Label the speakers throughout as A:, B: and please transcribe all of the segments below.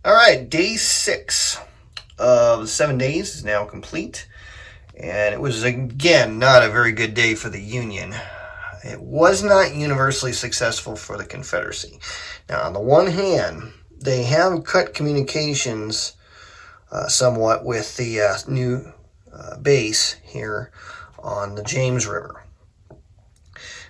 A: All right, day 6 of the 7 days is now complete, and it was again not a very good day for the Union. It was not universally successful for the Confederacy. Now, on the one hand, they have cut communications somewhat with the new base here on the James River.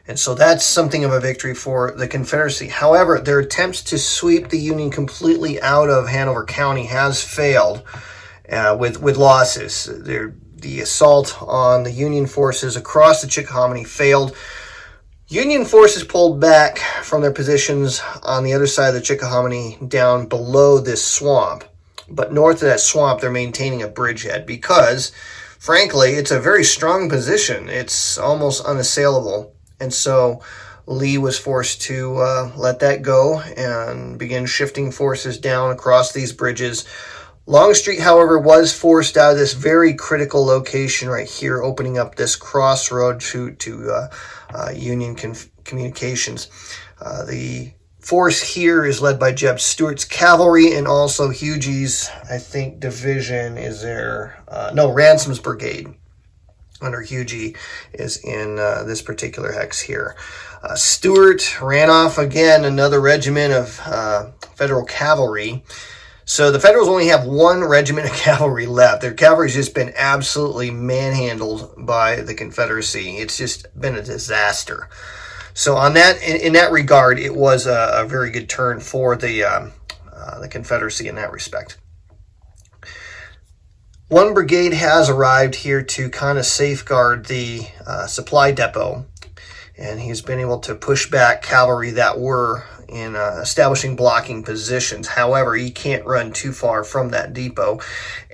A: And so that's something of a victory for the Confederacy. However, their attempts to sweep the Union completely out of Hanover County has failed with losses. The assault on the Union forces across the Chickahominy failed. Union forces pulled back from their positions on the other side of the Chickahominy down below this swamp. But north of that swamp, they're maintaining a bridgehead because, frankly, it's a very strong position. It's almost unassailable. And so Lee was forced to let that go and begin shifting forces down across these bridges. Longstreet, however, was forced out of this very critical location right here, opening up this crossroad to Union communications. The force here is led by Jeb Stuart's cavalry, and also Hughes's, I think, division is there. Ransom's brigade under Hughie is in this particular hex here. Stuart ran off again another regiment of Federal cavalry. So the Federals only have one regiment of cavalry left. Their cavalry's just been absolutely manhandled by the Confederacy. It's just been a disaster. So on that, in that regard, it was a very good turn for the Confederacy in that respect. One brigade has arrived here to kind of safeguard the supply depot, and he's been able to push back cavalry that were in establishing blocking positions. However, he can't run too far from that depot.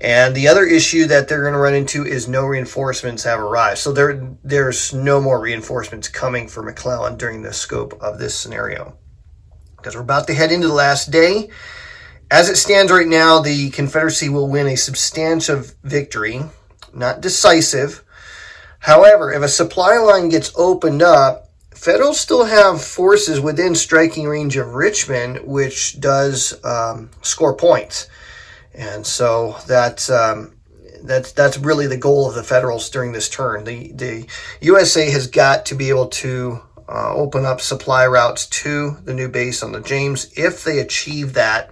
A: And the other issue that they're going to run into is no reinforcements have arrived. So there's no more reinforcements coming for McClellan during the scope of this scenario, because we're about to head into the last day. As it stands right now, the Confederacy will win a substantive victory, not decisive. However, if a supply line gets opened up, Federals still have forces within striking range of Richmond, which does score points. And so that's really the goal of the Federals during this turn. The USA has got to be able to open up supply routes to the new base on the James. If they achieve that,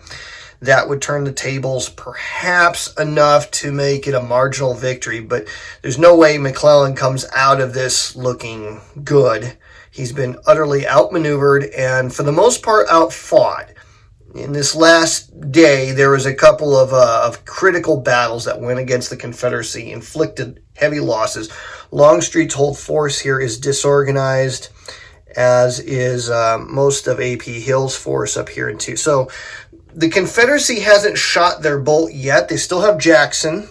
A: that would turn the tables perhaps enough to make it a marginal victory, but there's no way McClellan comes out of this looking good. He's been utterly outmaneuvered and for the most part outfought. In this last day, there was a couple of critical battles that went against the Confederacy, inflicted heavy losses. Longstreet's whole force here is disorganized, as is most of A.P. Hill's force up here in two. So the Confederacy hasn't shot their bolt yet. They still have Jackson.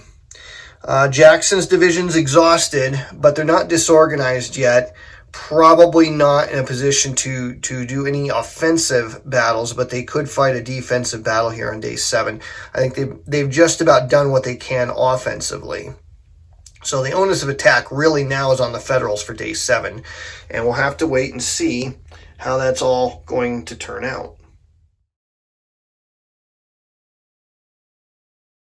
A: Jackson's division's exhausted, but they're not disorganized yet. Probably not in a position to do any offensive battles, but they could fight a defensive battle here on day 7. I think they've just about done what they can offensively. So the onus of attack really now is on the Federals for day 7, and we'll have to wait and see how that's all going to turn out.